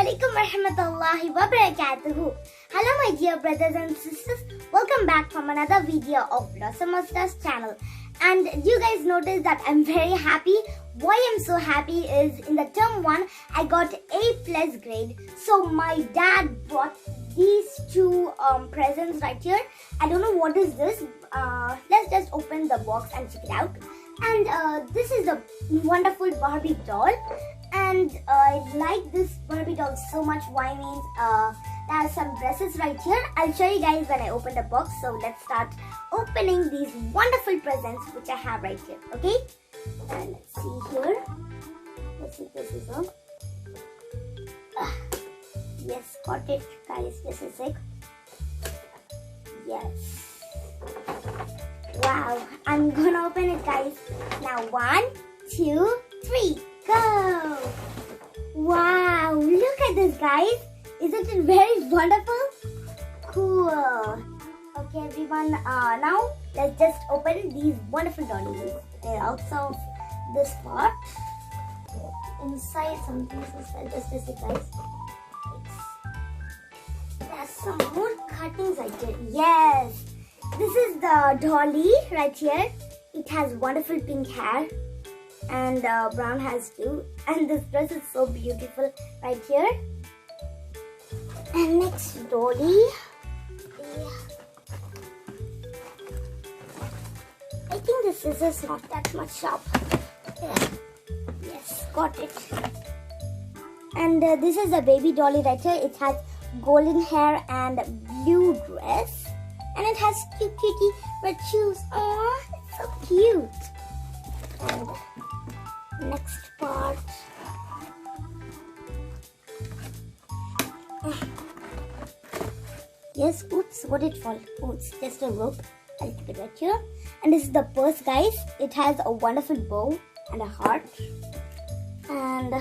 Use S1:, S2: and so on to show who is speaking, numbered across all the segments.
S1: Assalamualaikum warahmatullahi wabarakatuh. Hello my dear brothers and sisters. Welcome back from another video of Blossom Stars channel. And you guys notice that I'm very happy. Why I'm so happy is in the term 1 I got A+ grade. So my dad brought these two presents right here. I don't know what is this. Let's just open the box and check it out. And this is a wonderful Barbie doll. And I like this Barbie doll so much. Why means there are some dresses right here. I'll show you guys when I open the box. So let's start opening these wonderful presents which I have right here. Okay? And let's see here. Let's see if this is on. Yes, got it, guys. This is it. Yes. Wow. I'm gonna open it, guys. Now 1, 2, 3. Go! Wow, look at this, guys. Isn't it very wonderful? Cool. Okay, everyone. Now let's just open these wonderful dollies. They're also this part. Inside something is just this, guys. There's some more cuttings right here. Yes, this is the dolly right here. It has wonderful pink hair. And brown has too. And this dress is so beautiful right here. And next dolly. I think the scissors not that much sharp. Yes, got it. And this is a baby dolly right here. It has golden hair and blue dress. And it has cute cutie red shoes. Oh, it's so cute. And next part. Yes, oops, what did it fall? Oh, it's just a rope. I'll keep it right here. And this is the purse, guys. It has a wonderful bow and a heart. And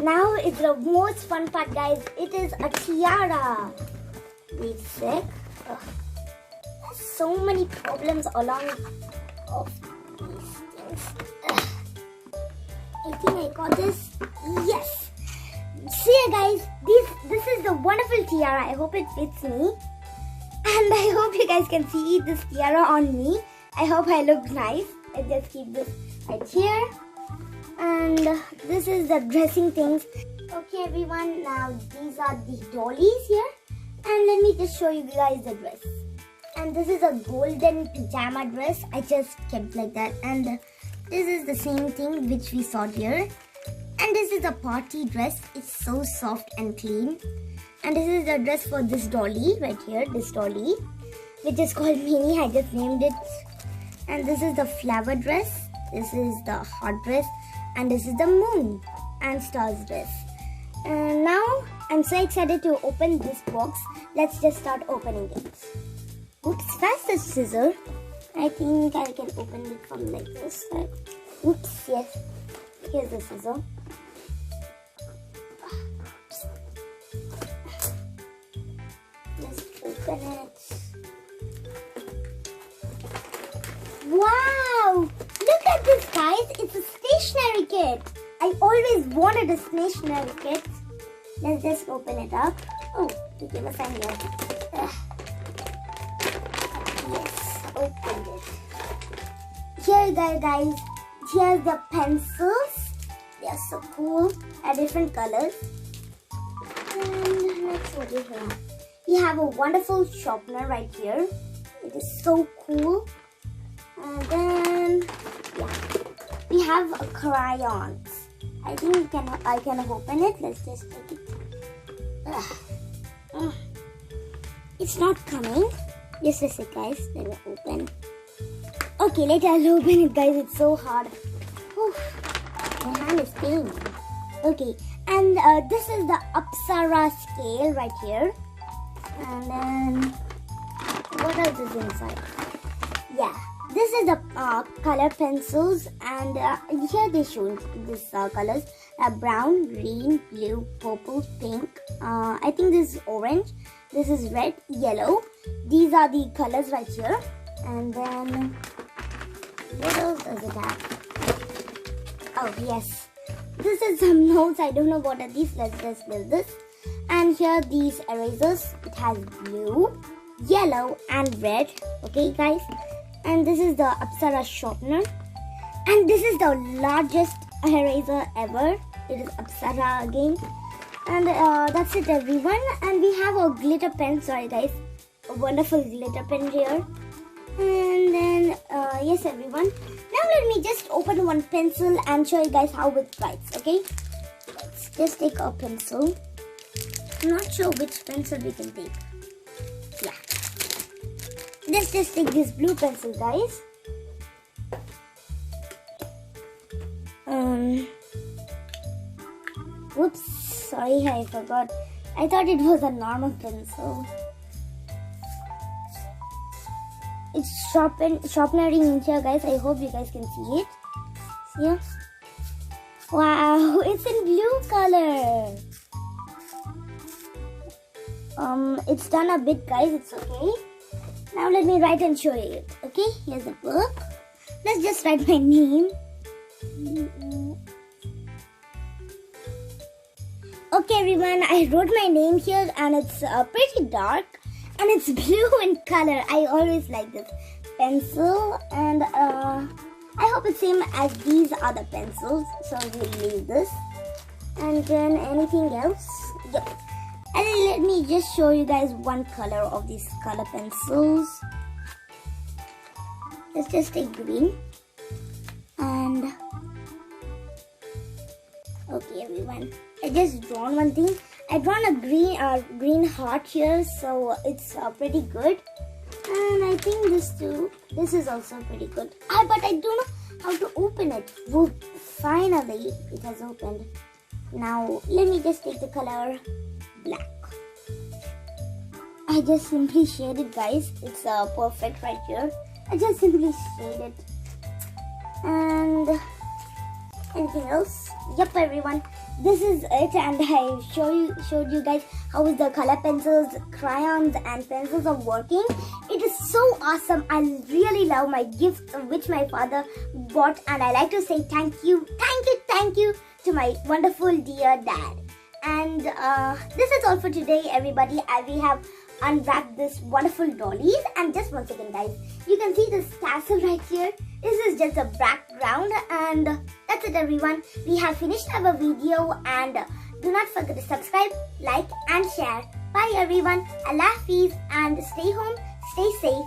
S1: now it's the most fun part, guys. It is a tiara. Wait a sec. There's so many problems along of these things. I think I got this. Yes. See ya, guys. This is the wonderful tiara. I hope it fits me. And I hope you guys can see this tiara on me. I hope I look nice. I just keep this right here. And this is the dressing things. Okay, everyone. Now these are the dollies here. And let me just show you guys the dress. And this is a golden pajama dress. I just kept like that. And this is the same thing which we saw here. And this is a party dress. It's so soft and clean. And this is the dress for this dolly right here. This dolly, which is called Minnie. I just named it. And this is the flower dress. This is the heart dress. And this is the moon and stars dress. And now I'm so excited to open this box. Let's just start opening it. Oops, faster scissor. I think I can open it from like this side. Oops, yes. Here's the scissor. Let's open it. Wow! Look at this, guys. It's a stationery kit. I always wanted a stationery kit. Let's just open it up. Oh, to give us a here. Yes, opened it. Here, guys. Here's the pencils. They are so cool. At different colors. And let's what we have. We have a wonderful sharpener right here. It is so cool. And then yeah, we have a crayons. I think I can open it. Let's just take it. It's not coming. Just a sec, guys. Let me open. Okay, later I'll open it, guys. It's so hard. Whew. My hand is paining. Okay, and this is the Apsara scale right here. And then what else is inside? Yeah, this is the color pencils, and here they show these colors: brown, green, blue, purple, pink. I think this is orange. This is red, yellow. These are the colors right here. And then what else does it have? Oh yes, this is some notes. I don't know what are these. Let's just build this. And here these erasers. It has blue, yellow and red. Okay guys. And this is the Apsara sharpener. And this is the largest eraser ever. It is Apsara again. And that's it everyone. And we have a glitter pen. Sorry guys. A wonderful glitter pen here. And then yes everyone. Now let me just open one pencil and show you guys how it writes. Okay. Let's just take a pencil. I'm not sure which pencil we can take. Yeah. Let's just take this blue pencil guys. Whoops, sorry, I forgot. I thought it was a normal pencil. It's sharpening in here guys. I hope you guys can see it. See here? Wow, it's in blue color. It's done a bit guys, it's okay. Now let me write and show you it. Okay, here's the book. Let's just write my name. Okay everyone, I wrote my name here and it's pretty dark and it's blue in color. I always like this pencil and I hope it's same as these other pencils. So we'll leave this. And then anything else? Yep. And let me just show you guys one color of these color pencils. Let's just take green. And okay everyone, I just drawn one thing. I drawn a green heart here, so it's pretty good. And I think this is also pretty good. But I don't know how to open it. Whoop, finally it has opened. Now let me just take the color black. I just simply shade it guys. It's perfect right here. I just simply shade it. And anything else? Yep everyone, this is it, and I showed you guys how is the color pencils, crayons and pencils are working. It is so awesome. I really love my gift which my father bought, and I like to say thank you to my wonderful dear dad. And this is all for today everybody. We have unwrapped this wonderful dollies, and just one second guys, you can see this tassel right here. This is just a background, and that's it everyone. We have finished our video, and do not forget to subscribe, like and share. Bye everyone. Allah Hafiz, and stay home, stay safe.